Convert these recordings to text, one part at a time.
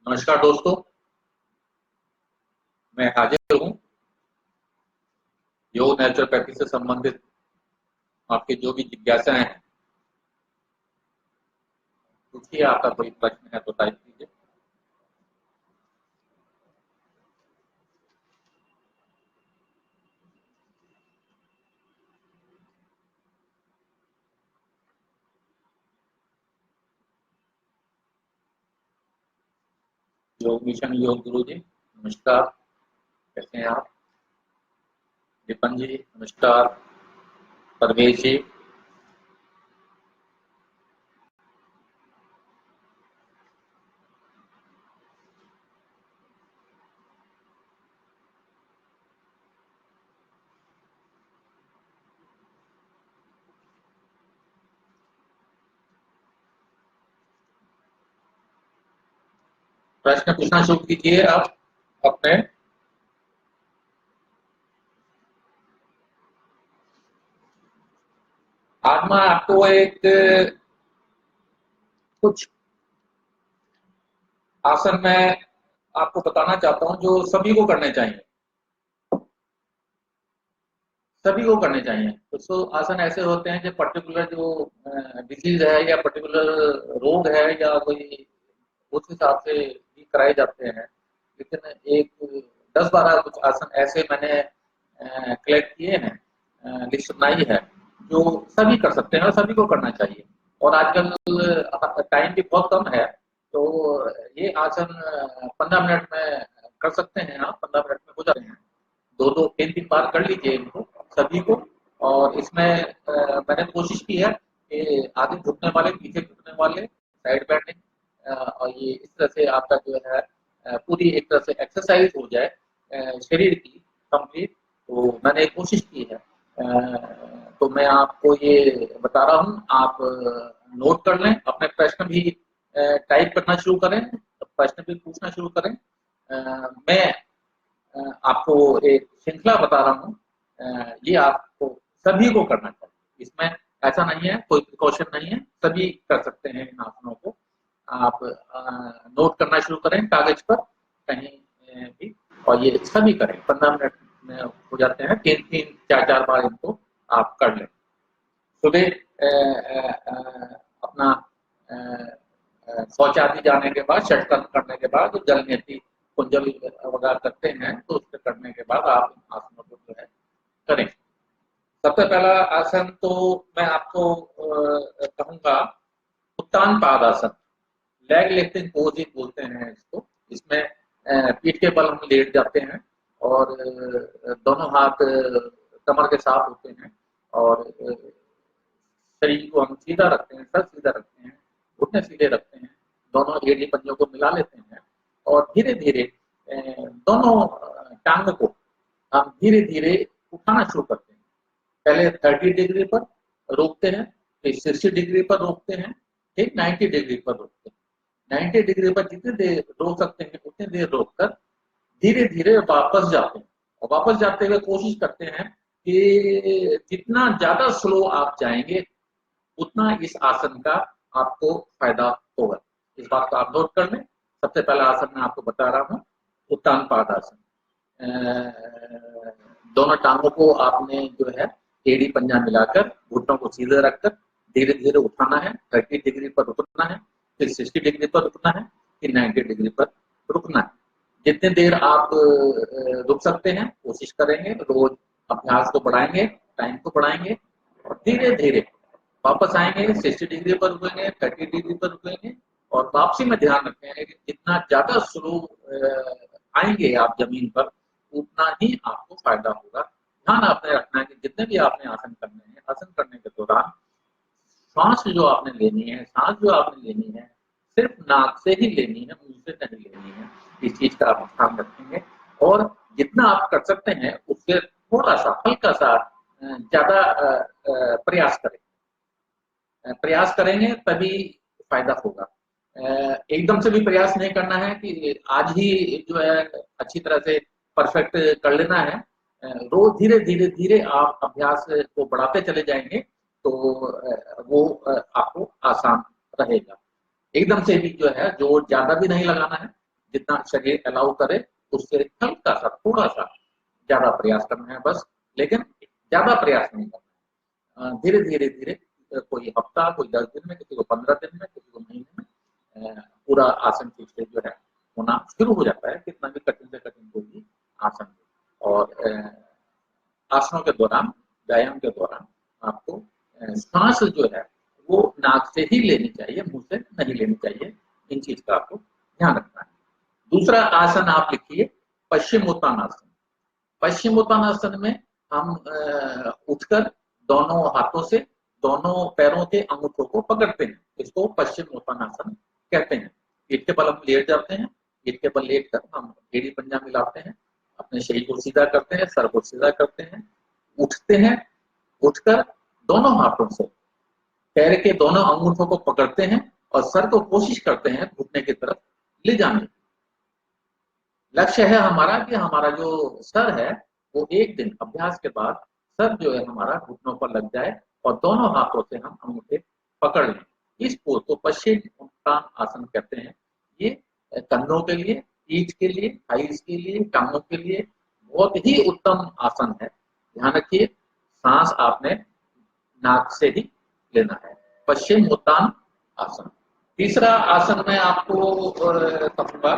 नमस्कार दोस्तों, मैं हाजिर हूँ योग नेचुरोपैथी से संबंधित आपके जो भी जिज्ञासाएं हैं, पूछिए। आपका कोई प्रश्न है तो टाइप कीजिए। योग मिशन योग गुरु जी नमस्कार, कैसे हैं आप? विपन जी नमस्कार, परवेश जी। प्रश्न पूछना शुरू कीजिए आप अपने। आज मैं आपको एक कुछ आसन मैं आपको बताना चाहता हूँ जो सभी को करने चाहिए। सभी को करने चाहिए। कुछ तो आसन ऐसे होते हैं जो पर्टिकुलर जो डिजीज है या पर्टिकुलर रोग है या कोई उस हिसाब से भी कराए जाते हैं। लेकिन एक 10-12 कुछ आसन ऐसे मैंने कलेक्ट किए हैं, लिस्ट बनाई है, जो सभी कर सकते हैं और सभी को करना चाहिए। और आजकल टाइम भी बहुत कम है, तो ये आसन 15 मिनट में कर सकते हैं आप। 15 मिनट में हो जाते हैं। 2-2 3-3 बार कर लीजिए इनको सभी को। और इसमें मैंने कोशिश की है कि आगे झुकने वाले, पीछे झुकने वाले, साइड बेंडिंग, और ये इस तरह से आपका जो है पूरी एक तरह से एक्सरसाइज हो जाए शरीर की कंप्लीट। तो मैंने कोशिश की है, तो मैं आपको ये बता रहा हूँ। आप नोट कर लें, अपने प्रश्न भी टाइप करना शुरू करें, प्रश्न भी पूछना शुरू करें। मैं आपको एक श्रृंखला बता रहा हूँ, ये आपको सभी को करना चाहिए। इसमें ऐसा नहीं है, कोई प्रिकॉशन नहीं है, सभी कर सकते हैं इन आसनों को। आप नोट करना शुरू करें कागज पर कहीं भी, और ये सभी करें। 15 मिनट में हो जाते हैं। 3-3 4-4 बार इनको आप कर लें। सुबह अपना शौच आदि जाने के बाद, षटकर्म करने के बाद, जल नेति कुंजल वगैरह करते हैं, तो उसके करने के बाद आप इन आसनों को जो है करें। सबसे पहला आसन तो मैं आपको कहूंगा उत्तान पाद आसन, लेग लिफ्टिंग पोज ही बोलते हैं इसको। इसमें पीठ के बल हम लेट जाते हैं और दोनों हाथ कमर के साथ होते हैं, और शरीर को हम सीधा रखते हैं, सर सीधा रखते हैं, घुटने सीधे रखते हैं, दोनों एड़ी पंजों को मिला लेते हैं, और धीरे धीरे दोनों टांगों को हम धीरे धीरे उठाना शुरू करते हैं। पहले 30 डिग्री पर रोकते हैं, फिर 60 डिग्री पर रोकते हैं, फिर 90 डिग्री पर रोकते हैं। 90 डिग्री पर जितनी देर रोक सकते हैं उतनी देर रोककर धीरे धीरे वापस जाते हैं। और वापस जाते हुए कोशिश करते हैं कि जितना ज्यादा स्लो आप जाएंगे उतना इस आसन का आपको फायदा होगा। इस बात को आप नोट कर लें। सबसे पहला आसन मैं आपको बता रहा हूँ, उत्तान पाद आसन। दोनों टांगों को आपने जो है एड़ी पंजा मिलाकर घुटनों को सीधे रखकर धीरे धीरे उठाना है। 30 डिग्री पर रुकना है, फिर 60 डिग्री पर रुकना है, फिर 90 डिग्री पर रुकना है। जितने देर आप रुक सकते हैं कोशिश करेंगे, रोज अभ्यास को बढ़ाएंगे, टाइम को बढ़ाएंगे, और धीरे धीरे वापस आएंगे। 60 डिग्री पर रुकेंगे, 30 डिग्री पर रुकेंगे, और वापसी में ध्यान रखेंगे कि जितना ज्यादा स्लो आएंगे आप जमीन पर उतना ही आपको फायदा होगा। ध्यान आपने रखना है कि जितने भी आपने आसन करने हैं, आसन करने के दौरान सांस जो आपने लेनी है, सांस जो आपने लेनी है सिर्फ नाक से ही लेनी है, मुंह से नहीं लेनी है। इस चीज का आप ध्यान रखेंगे, और जितना आप कर सकते हैं उससे थोड़ा सा हल्का सा ज्यादा प्रयास करें। प्रयास करेंगे तभी फायदा होगा। एकदम से भी प्रयास नहीं करना है कि आज ही जो है अच्छी तरह से परफेक्ट कर लेना है। रोज धीरे धीरे धीरे आप अभ्यास को बढ़ाते चले जाएंगे तो वो आपको आसान रहेगा। एकदम से भी जो है जोर ज्यादा भी नहीं लगाना है, जितना शरीर अलाउ करे उससे हल्का सा, थोड़ा सा ज्यादा प्रयास करना है बस, लेकिन ज्यादा प्रयास नहीं करना है। धीरे धीरे धीरे, कोई हफ्ता, कोई 10 दिन में, किसी को 15 दिन में, किसी को महीने में पूरा आसन ठीक से जो है होना शुरू हो जाता है, कितना भी कठिन से कठिन कोई भी आसन। और आसनों के दौरान, व्यायाम के दौरान आपको सांस जो है वो नाक से ही लेनी चाहिए, मुंह से नहीं लेनी चाहिए। इन चीज का आपको ध्यान रखना है। दूसरा आसन आप लिखिए पश्चिमोत्तानासन। पश्चिमोत्तानासन में हम उठकर दोनों हाथों से दोनों पैरों के अंगूठों को पकड़ते हैं, इसको पश्चिमोत्तानासन कहते हैं। पीठ के बल हम लेट जाते हैं, पीठ के बल लेट कर हम एड़ी पंजा मिलाते हैं, अपने शरीर को सीधा करते हैं, सर को सीधा करते हैं, उठते हैं, उठकर दोनों हाथों से पैर के दोनों अंगूठों को पकड़ते हैं और सर को कोशिश करते हैं घुटने की तरफ ले जाने की। लक्ष्य है हमारा कि हमारा जो सर है वो एक दिन अभ्यास के बाद सर जो है हमारा घुटनों पर लग जाए और दोनों हाथों से हम अंगूठे पकड़ लें। इस पोज को पश्चिमोत्तान आसन कहते हैं। ये कंधों के लिए, पीठ के लिए, थाइस के लिए, टांगों के लिए बहुत ही उत्तम आसन है। ध्यान रखिए, सांस आपने नाक से ही लेना है। पश्चिमोत्तान आसन। तीसरा आसन मैं आपको कहूंगा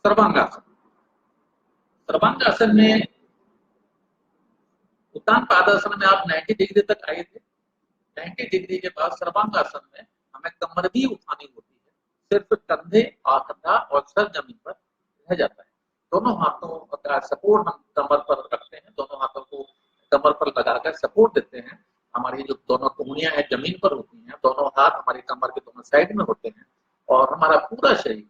सर्वांगासन। सर्वांगासन में, उत्तान पादासन में आप 90 डिग्री तक आए थे। 90 डिग्री के बाद सर्वांगासन में हमें कमर भी उठानी होती है, सिर्फ कंधे, कंधा और सर जमीन पर रह जाता है। दोनों हाथों का सपोर्ट हम कमर पर रखते हैं, दोनों हाथों को कमर पर लगाकर सपोर्ट देते हैं। हमारी जो दोनों कोहनियां हैं जमीन पर होती हैं, दोनों हाथ हमारी कमर के दोनों साइड में होते हैं और हमारा पूरा शरीर,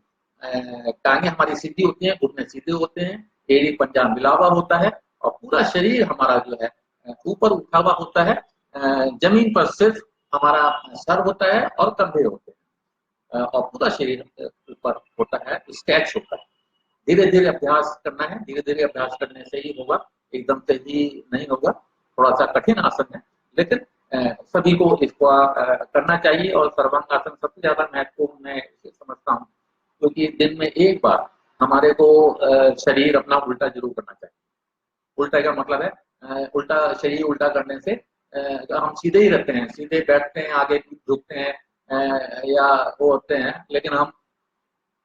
टांगे हमारी सीधी होती हैं, घुटने सीधे होते हैं, एड़ी पंजा मिला हुआ होता है और पूरा शरीर हमारा जो है ऊपर उठा हुआ होता है। जमीन पर सिर्फ हमारा सर होता है और कंधे होते हैं और पूरा शरीर ऊपर होता है, स्ट्रेच होता है। धीरे धीरे अभ्यास करना है, धीरे धीरे अभ्यास करने से ही होगा, एकदम से ही नहीं होगा। थोड़ा सा कठिन आसन है, लेकिन सभी को इसको करना चाहिए। और सर्वांगासन सबसे ज्यादा महत्वपूर्ण मैं इसे समझता हूँ, क्योंकि दिन में एक बार हमारे को शरीर अपना उल्टा जरूर करना चाहिए। उल्टा का मतलब है उल्टा शरीर उल्टा करने से हम सीधे ही रहते हैं, सीधे बैठते हैं, आगे झुकते हैं या वो होते हैं, लेकिन हम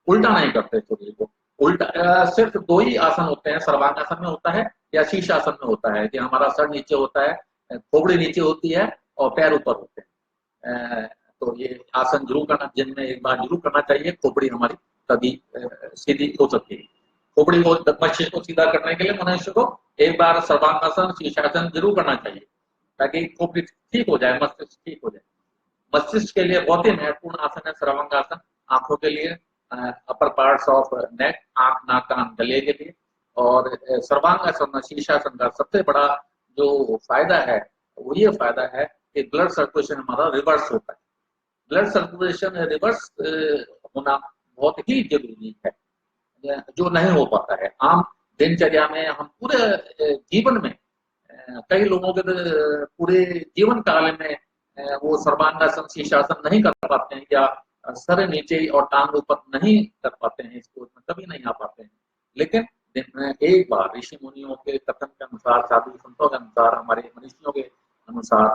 उल्टा नहीं करते शरीर को। उल्टा सिर्फ 2 ही आसन होते हैं, सर्वांगासन में होता है या शीर्षासन में होता है, कि हमारा सर नीचे होता है, खोपड़ी नीचे होती है और पैर ऊपर होते हैं। तो ये आसन जरूर करना, दिन में एक बार जरूर करना चाहिए। खोपड़ी हमारी तभी सीधी हो सकती है। खोपड़ी को, मस्तिष्क को सीधा करने के लिए मनुष्य को एक बार सर्वांगासन, शीर्षासन जरूर करना चाहिए, ताकि खोपड़ी ठीक हो जाए, मस्तिष्क ठीक हो जाए। मस्तिष्क के लिए बहुत ही महत्वपूर्ण आसन है सर्वांगासन। आंखों के लिए, अपर पार्ट्स ऑफ नेक, आंख, नाक, कान, गले के लिए। और सर्वांगासन, शीर्षासन का सबसे बड़ा जो फायदा है वो ये फायदा है कि ब्लड सर्कुलेशन हमारा रिवर्स होता है। ब्लड सर्कुलेशन रिवर्स होना बहुत ही जरूरी है, जो नहीं हो पाता है आम दिनचर्या में। हम पूरे जीवन में, कई लोगों के पूरे जीवन काल में वो सर्वांगासन, शीर्षासन नहीं कर पाते हैं, या सर नीचे और टांग ऊपर नहीं कर पाते हैं, इसको कभी नहीं आ पाते हैं। लेकिन दिन में एक बार ऋषि मुनियों के कथन के अनुसार, साधु संतों के अनुसार, हमारे मनुष्यों के अनुसार,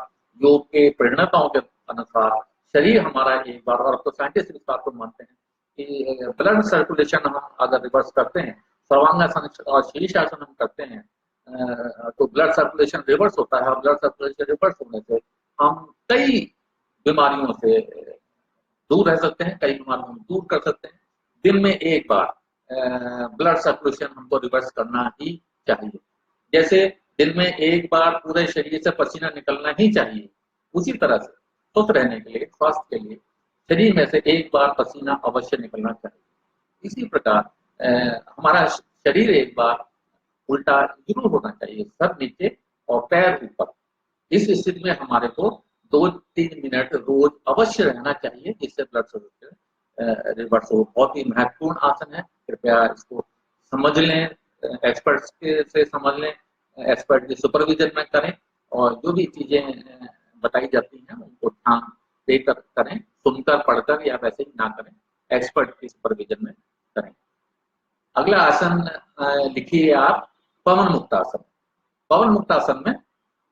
योग के प्रेरणाओं के अनुसार शरीर हमारा एक बार, और तो साइंटिस्ट इस बात को मानते हैं कि ब्लड सर्कुलेशन हम अगर रिवर्स करते हैं, सर्वांगासन और शीर्षासन हम करते हैं, तो ब्लड सर्कुलेशन रिवर्स होता है। और ब्लड सर्कुलेशन रिवर्स होने से हम कई बीमारियों से दूर रह सकते हैं, कई बीमारियों को दूर कर सकते हैं। दिन में एक बार ब्लड सर्कुलेशन हमको रिवर्स करना ही चाहिए। जैसे दिन में एक बार पूरे शरीर से पसीना निकलना ही चाहिए, उसी तरह से स्वस्थ रहने के लिए, स्वास्थ्य के लिए शरीर में से एक बार पसीना अवश्य निकलना चाहिए। इसी प्रकार हमारा शरीर एक बार उल्टा जरूर होना चाहिए, सर नीचे और पैर ऊपर। इस स्थिति में हमारे को 2-3 मिनट रोज अवश्य रहना चाहिए, जिससे ब्लड सर्कुलेशन रिवर्स हो। बहुत ही महत्वपूर्ण आसन है, कृपया इसको समझ लें, एक्सपर्ट्स से समझ लें, एक्सपर्ट के सुपरविजन में करें, और जो भी चीजें बताई जाती हैं उनको ध्यान देकर करें, सुनकर, पढ़कर या वैसे ही ना करें। एक्सपर्ट की सुपरविजन में करें। अगला आसन लिखिए आप, पवन मुक्त आसन। पवन मुक्त आसन में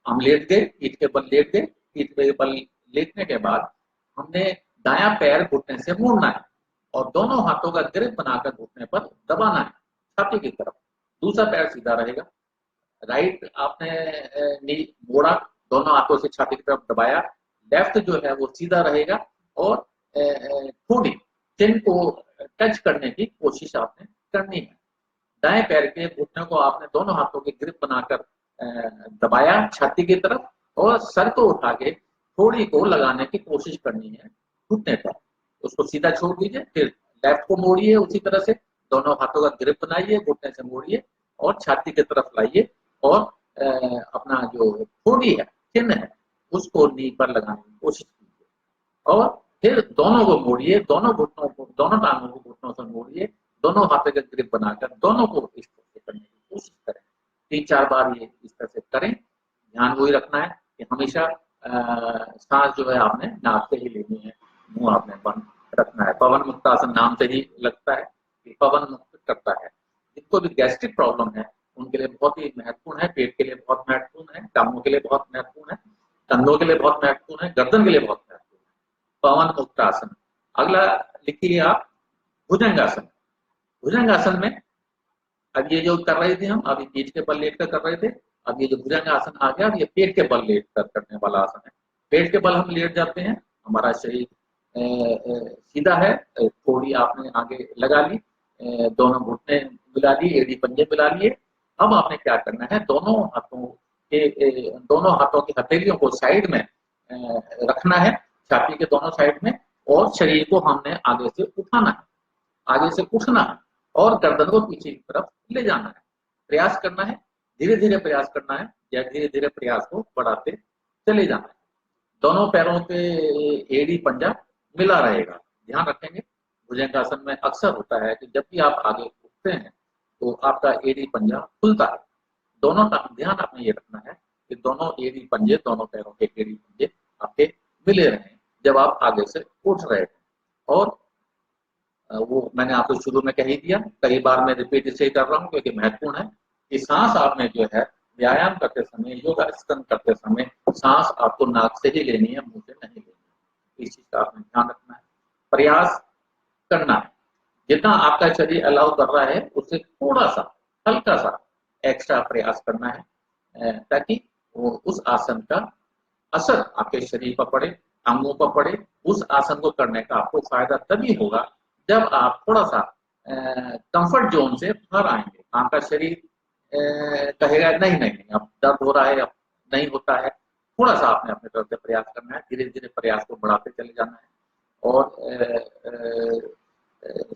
हम लेट गए, पीठ के बल लेट गए, पीठ के बल लेटने के बाद हमने दायां पैर घुटने से मोड़ना है और दोनों हाथों का ग्रिप बनाकर घुटने पर दबाना है छाती की तरफ। दूसरा पैर सीधा रहेगा। राइट आपने नी मोड़ा, दोनों हाथों से छाती की तरफ दबाया। लेफ्ट जो है वो सीधा रहेगा और थोड़ी चिन को टच करने की कोशिश आपने करनी है। दाएं पैर के घुटने को आपने दोनों हाथों के ग्रिप बनाकर दबाया छाती की तरफ और सर को उठा के थोड़ी को लगाने की कोशिश करनी है घुटने पर। उसको सीधा छोड़ दीजिए, फिर लेफ्ट को मोड़िए, उसी तरह से दोनों हाथों का ग्रिप बनाइए, घुटने से मोड़िए और छाती की तरफ लाइए और अपना जो थोड़ी है चिन्ह है उसको नी पर लगाने की कोशिश कीजिए और फिर दोनों को मोड़िए, दोनों घुटनों को, दोनों टांगों को घुटनों से मोड़िए, दोनों हाथों का ग्रिप बनाकर दोनों को इस तरह से करने की कोशिश करें। 3-4 बार ये इस तरह से करें। ध्यान वही रखना है कि हमेशा सांस जो है आपने नाक से ही लेनी है, मुंह आपने बंद रखना है। पवन मुक्त आसन नाम से ही लगता है कि पवन मुक्त करता है। जिनको भी गैस्ट्रिक प्रॉब्लम है उनके लिए बहुत ही महत्वपूर्ण है, पेट के लिए बहुत महत्वपूर्ण है, टांगों के लिए बहुत महत्वपूर्ण है, कंधों के लिए बहुत महत्वपूर्ण है, गर्दन के लिए बहुत महत्वपूर्ण है पवन मुक्त आसन। अगला लिखिए आप, भुजंगासन। भुजंगासन में अब ये जो कर रहे थे हम, अभी पीठ के बल लेट कर रहे थे, अब ये जो भुजंगासन आ गया, अब ये पेट के बल लेट कर करने वाला आसन है। पेट के बल हम लेट जाते हैं, हमारा शरीर सीधा है, थोड़ी आपने आगे लगा ली, दोनों घुटने मिला लिए, एड़ी पंजे मिला लिए। अब आपने क्या करना है, दोनों हाथों की हथेलियों को साइड में रखना है, छाती के दोनों साइड में, और शरीर को हमने आगे से उठाना है, आगे से उठना है और गर्दन को पीछे की तरफ ले जाना है। प्रयास करना है, धीरे धीरे प्रयास करना है, या धीरे धीरे प्रयास को बढ़ाते चले जाना है। दोनों पैरों के एड़ी पंजा मिला रहेगा। ध्यान रखेंगे, भुजंगासन में अक्सर होता है कि जब भी आप आगे उठते हैं तो आपका एड़ी पंजा खुलता है। दोनों का ध्यान आपने ये रखना है कि दोनों एड़ी पंजे, दोनों पैरों के एड़ी पंजे आपके मिले रहें जब आप आगे से उठ रहे हैं। और वो मैंने आपको शुरू में कह ही दिया, कई बार मैं रिपीट इसलिए कर रहा हूँ क्योंकि महत्वपूर्ण है कि सांस आपने जो है व्यायाम करते समय, योगासन करते समय सांस आपको नाक से ही लेनी है, मुंह से नहीं लेनी है। इस चीज का आपने ध्यान रखना है। प्रयास करना है, जितना आपका शरीर अलाउ कर रहा है उससे थोड़ा सा हल्का सा एक्स्ट्रा प्रयास करना है, ताकि वो उस आसन का असर आपके शरीर पर पड़े, अंगों पर पड़े। उस आसन को करने का आपको फायदा तभी होगा जब आप थोड़ा सा कंफर्ट जोन से बाहर आएंगे। आपका शरीर कहेगा नहीं नहीं नहीं, अब दर्द हो रहा है, अब नहीं होता है। थोड़ा सा आपने अपने तरफ से प्रयास करना है, धीरे धीरे प्रयास को बढ़ाते चले जाना है और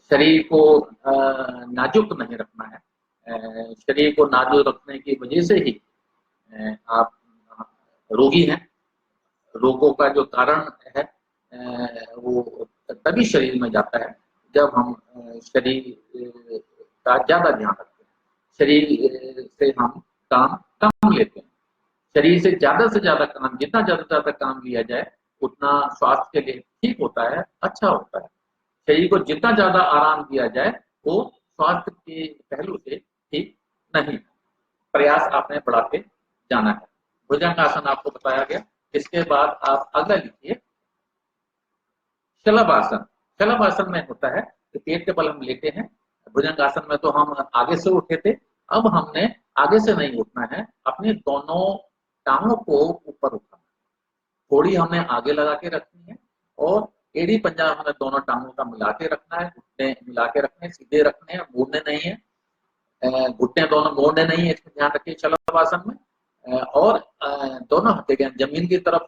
शरीर को नाजुक नहीं रखना है। शरीर को नाजुक रखने की वजह से ही आप रोगी हैं। रोगों का जो कारण है वो तभी शरीर में जाता है जब हम शरीर का ज्यादा ध्यान रखते हैं, शरीर से हम काम कम लेते हैं। शरीर से ज्यादा काम, जितना ज्यादा काम लिया जाए उतना स्वास्थ्य के लिए ठीक होता है, अच्छा होता है। शरीर को जितना ज्यादा आराम दिया जाए वो स्वास्थ्य के पहलू से ठीक नहीं। प्रयास आपने बढ़ाते जाना है। भुजंगासन आपको बताया गया। इसके बाद आप अगला लिखिए, शलभासन। शलभासन में होता है कि पेट के बल हम लेते हैं। भुजंगासन में तो हम आगे से उठे थे, अब हमने आगे से नहीं उठना है, अपने दोनों टांगों को ऊपर उठाना, थोड़ी हमने आगे लगा के रखनी है और एड़ी पंजा हमें दोनों टांगों का मिला के रखना है, घुटने मिला के रखने, सीधे रखने हैं, मोड़ने नहीं है, घुटने दोनों मोड़ने नहीं है, इसमें ध्यान रखिए शलभासन में। और दोनों हथेलियां जमीन की तरफ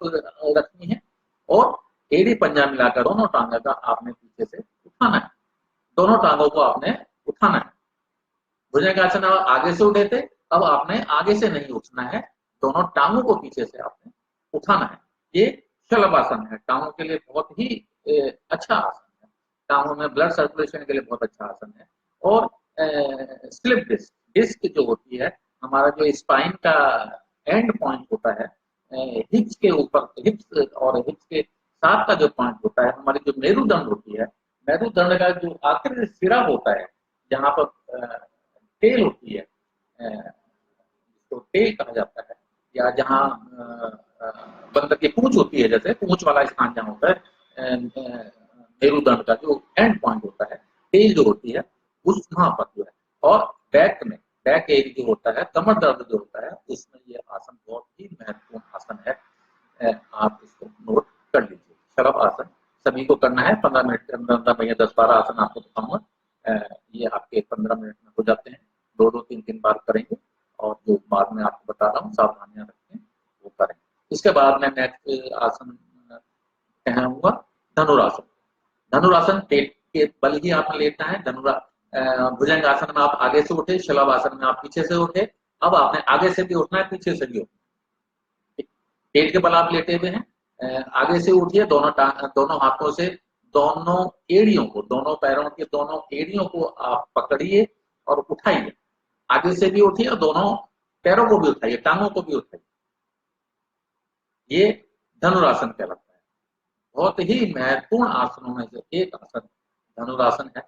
रखनी है और एड़ी पंजा मिलाकर दोनों टांगों का आपने पीछे से उठाना है, दोनों टांगों को आपने उठाना है। भुजंगासन आगे से उठे थे, अब आपने आगे से नहीं उठना है, दोनों टांगों को पीछे से आपने उठाना है। ये शलभासन है, टांगों के लिए बहुत ही अच्छा आसन है, टांगों में ब्लड सर्कुलेशन के लिए बहुत अच्छा आसन है। और स्लिप डिस्क, डिस्क जो होती है, हमारा जो स्पाइन का एंड पॉइंट होता है, हिप्स के ऊपर, हिप्स और हिप्स के साथ का जो पॉइंट होता है, हमारी जो मेरुदंड होती है, मेरुदंड का जो आखिरी सिरा होता है, जहाँ पर टेल होती है, जिसको टेल कहा जाता है, या जहाँ बंदर की पूंछ होती है, जैसे पूंछ वाला स्थान जहाँ होता है, मेरुदंड का जो एंड पॉइंट होता है, टेल जो होती है, उस वहां पर जो है, और बैक में बैक एरिया जो होता है, कमर दर्द जो होता है, उसमें ये आसन बहुत ही महत्वपूर्ण आसन है। आप इसको नोट कर लीजिए। शलभ आसन सभी को करना है। 15 मिनट के अंदर अंदर मैं 10-12 आसन आपको दिखाऊंगा। ये आपके 15 मिनट में हो जाते हैं। 2-2 3-3 बार करेंगे, और जो बाद में आपको बता रहा हूँ सावधानियां रखें वो करें। इसके बाद मैं नेक्स्ट आसन कहूंगा धनुरासन। धनुरासन पेट के बल ही आपने लेना है। भुजंग आसन में आप आगे से उठे, शलभ आसन में आप पीछे से उठे। अब आपने आगे से भी उठना है, पीछे से भी उठना। पेट के बल आप लेटे हुए हैं, आगे से उठिए, दोनों हाथों से दोनों एड़ियों को, दोनों पैरों के दोनों एड़ियों को आप पकड़िए और उठाइए। आगे से भी उठिए और दोनों पैरों को भी उठाइए, टांगों को भी उठाइए। ये धनुरासन कहलाता है। बहुत ही महत्वपूर्ण आसनों में से एक आसन धनुरासन है।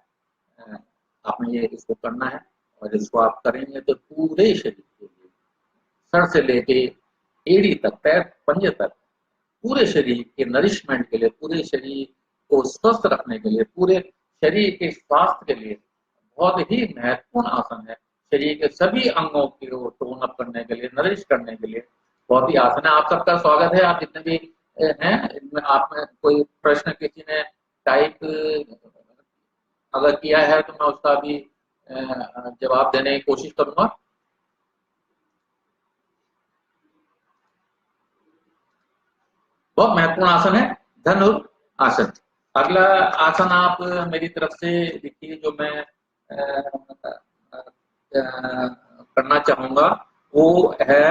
आपने ये इसको करना है, और इसको आप करेंगे तो पूरे शरीर के लिए, सर से लेके एड़ी तक, पैर पंजे तक, पूरे शरीर के नरिशमेंट के लिए, पूरे शरीर को स्वस्थ रखने के लिए, पूरे शरीर के स्वास्थ्य के लिए बहुत ही महत्वपूर्ण आसन है। शरीर के सभी अंगों को टोन अप करने के लिए, नरिश करने के लिए बहुत ही आसन है। आप सबका स्वागत है। आप जितने भी हैं, इनमें आप में कोई प्रश्न किसी ने टाइप अगर किया है तो मैं उसका भी जवाब देने की कोशिश करूंगा। बहुत महत्वपूर्ण आसन है धनुर आसन। अगला आसन आप मेरी तरफ से देखिए, जो मैं करना चाहूंगा वो है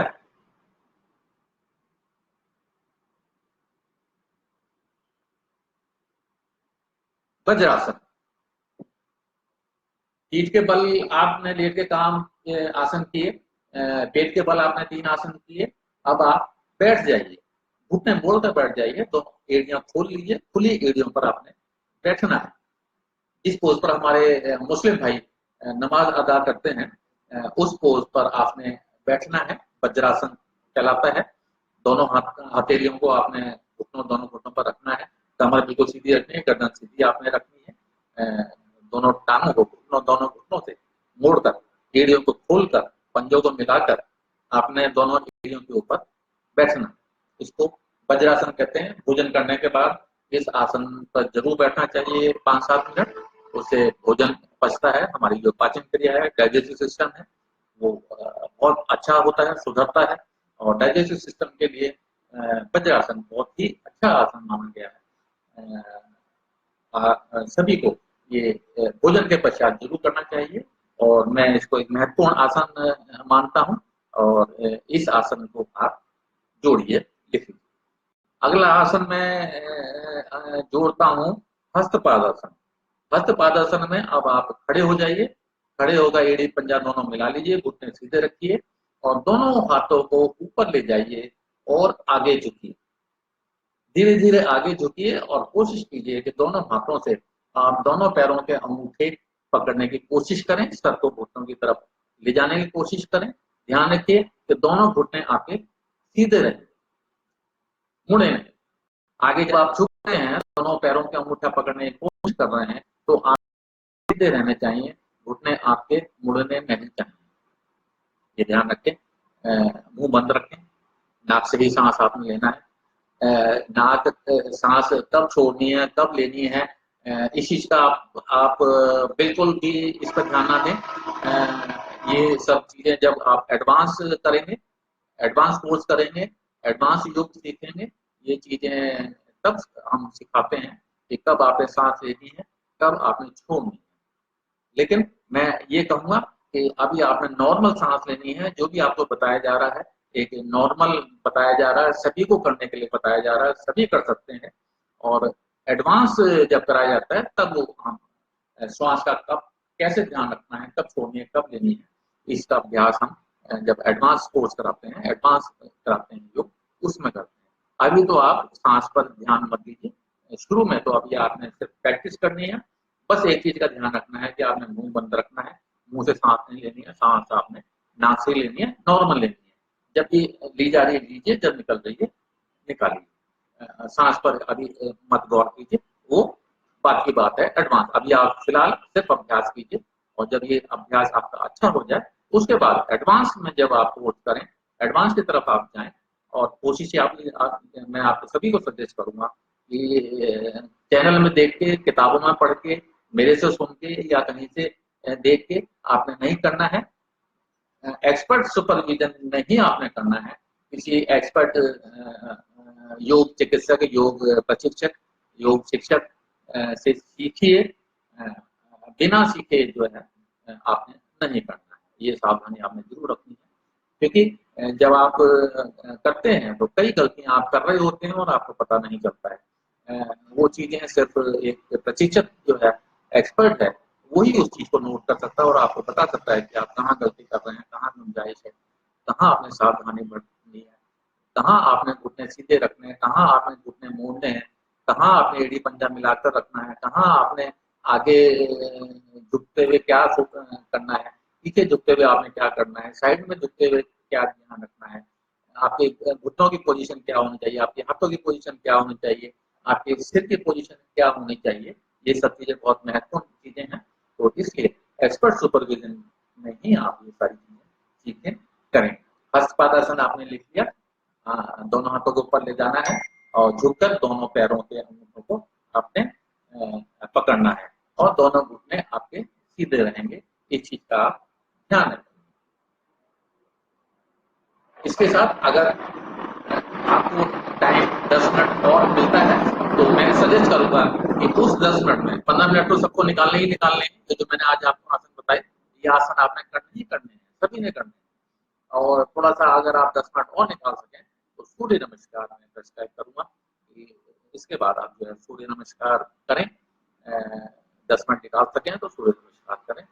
वज्रासन। पीठ के बल आपने लेट के काम आसन किए, पेट के बल आपने 3 आसन किए। अब आप बैठ जाइए, घुटने मोड़कर बैठ जाइए, दोनों एड़ियां खोल लीजिए, खुली एड़ियों पर आपने बैठना है। इस पोज पर हमारे मुस्लिम भाई नमाज अदा करते हैं, उस पोज पर आपने बैठना है। वज्रासन कहलाता है। दोनों हथेलियों को आपने दोनों घुटनों पर रखना है। कमर बिल्कुल सीधी रखनी है, गर्दन सीधी आपने रखनी है। दोनों टांगों को दोनों घुटनों से मोड़कर, एड़ियों को खोलकर, पंजों को मिलाकर आपने दोनों एड़ियों के ऊपर बैठना। इसको वज्रासन कहते हैं। भोजन करने के बाद इस आसन पर जरूर बैठना चाहिए 5-7 मिनट। उससे भोजन पचता है, हमारी जो पाचन क्रिया है, डाइजेस्टिव सिस्टम है, वो बहुत अच्छा होता है, सुधरता है। और डाइजेस्टिव सिस्टम के लिए वज्रासन बहुत ही अच्छा आसन माना गया है। सभी को ये भोजन के पश्चात जरूर करना चाहिए, और मैं इसको एक महत्वपूर्ण आसन मानता हूँ। और इस आसन को आप जोड़िए, लिखिए। अगला आसन मैं जोड़ता हूँ हस्तपादासन। हस्तपादासन में अब आप खड़े हो जाइए। खड़े होकर एड़ी पंजा दोनों मिला लीजिए, घुटने सीधे रखिए, और दोनों हाथों को ऊपर ले जाइए और आगे झुकिए। धीरे धीरे आगे झुकिए और कोशिश कीजिए कि दोनों हाथों से आप दोनों पैरों के अंगूठे पकड़ने की कोशिश करें, सर को घुटनों की तरफ ले जाने की कोशिश करें। ध्यान रखिए कि दोनों घुटने आपके सीधे रहें, मुड़े नहीं। आगे जब आप झुक रहे हैं, दोनों पैरों के अंगूठा पकड़ने की कोशिश कर रहे हैं, तो आप सीधे रहने चाहिए, घुटने आपके मुड़ने नहीं चाहिए। ये ध्यान रखें। मुंह बंद रखें, नाक से ही सांस आपने लेना है। नाक सांस कब छोड़नी है, कब लेनी है, इस चीज का आप बिल्कुल भी इस पर ध्यान ना दें। ये सब चीजें जब आप एडवांस करेंगे, एडवांस कोर्स करेंगे, एडवांस योग सीखेंगे, ये चीजें तब हम सिखाते हैं कि कब आपने सांस लेनी है, कब आपने छोड़नी है। लेकिन मैं ये कहूंगा कि अभी आपने नॉर्मल सांस लेनी है। जो भी आपको बताया जा रहा है, एक नॉर्मल बताया जा रहा है, सभी को करने के लिए बताया जा रहा है, सभी कर सकते हैं। और एडवांस जब कराया जाता है, तब वो हम श्वास का कब कैसे ध्यान रखना है, कब छोड़नी है, कब लेनी है, इसका अभ्यास हम जब एडवांस कोर्स कराते हैं, एडवांस कराते हैं योग, उसमें करते हैं। अभी तो आप सांस पर ध्यान मत दीजिए। शुरू में तो अभी आपने सिर्फ प्रैक्टिस करनी है, बस एक चीज का ध्यान रखना है कि आपने मुंह बंद रखना है, मुंह से सांस नहीं लेनी है, सांस आपने नाक से लेनी है, नॉर्मल लेनी है। जब ये ली जा रही है लीजिए, जब निकल रही है निकालिए। सांस पर अभी मत गौर कीजिए, वो बात की बात है एडवांस। अभी आप फिलहाल सिर्फ अभ्यास कीजिए, और जब ये अभ्यास आपका अच्छा हो जाए उसके बाद एडवांस में जब आप कोर्स करें, एडवांस की तरफ आप जाएं। और कोशिश मैं आपको सभी को सजेस्ट करूंगा कि चैनल में देख के, किताबों में पढ़ के, मेरे से सुन के या कहीं से देख के आपने नहीं करना है। एक्सपर्ट सुपरविजन में ही आपने करना है। किसी एक्सपर्ट योग चिकित्सक, योग प्रशिक्षक, योग शिक्षक से सीखिए। बिना सीखे जो है आपने नहीं करना है। ये सावधानी आपने जरूर रखनी है, क्योंकि जब आप करते हैं तो कई गलतियां आप कर रहे होते हैं और आपको पता नहीं चलता है। वो चीजें सिर्फ एक प्रशिक्षक जो है, एक्सपर्ट है, वही उस चीज को नोट कर सकता है और आपको बता सकता है कि आप कहाँ गलती कर रहे हैं, कहाँ गुंजाइश है, कहाँ आपने सावधानी बरतनी है, कहाँ आपने घुटने सीधे रखने हैं, कहाँ आपने घुटने मोड़ने हैं, कहाँ आपने एड़ी पंजा मिलाकर रखना है, कहाँ आपने आगे झुकते हुए क्या करना है, पीछे झुकते हुए आपने क्या करना है, साइड में झुकते हुए क्या ध्यान रखना है, आपके घुटनों की पोजीशन क्या होनी चाहिए, आपके हाथों की पोजीशन क्या होनी चाहिए, आपके सिर की पोजीशन क्या होनी चाहिए। ये सब चीजें बहुत महत्वपूर्ण चीजें हैं। तो इसलिए एक्सपर्ट सुपरविजन में ही आप ये सारी चीजें सीखें, करें। हस्तपादासन आपने लिख लिया। दोनों हाथों को ऊपर ले जाना है और झुककर दोनों पैरों के अंगूठों को आपने पकड़ना है, और दोनों घुटने आपके सीधे रहेंगे। इस चीज का आप ध्यान रखें। इसके साथ अगर आपको टाइम 10 मिनट और मिलता है तो मैं सजेस्ट करूंगा कि उस 10 मिनट में 15 मिनट तो सबको निकालने ही निकालने हैं। जो मैंने आज आपको आसन बताए, ये आसन आपने करने ही करने हैं, सभी ने करने हैं। और थोड़ा सा अगर आप 10 मिनट और निकाल सकें तो सूर्य नमस्कार मैं प्रेस्क्राइब करूंगा कि इसके बाद आप जो है सूर्य नमस्कार करें। 10 मिनट निकाल सकें तो सूर्य नमस्कार करें।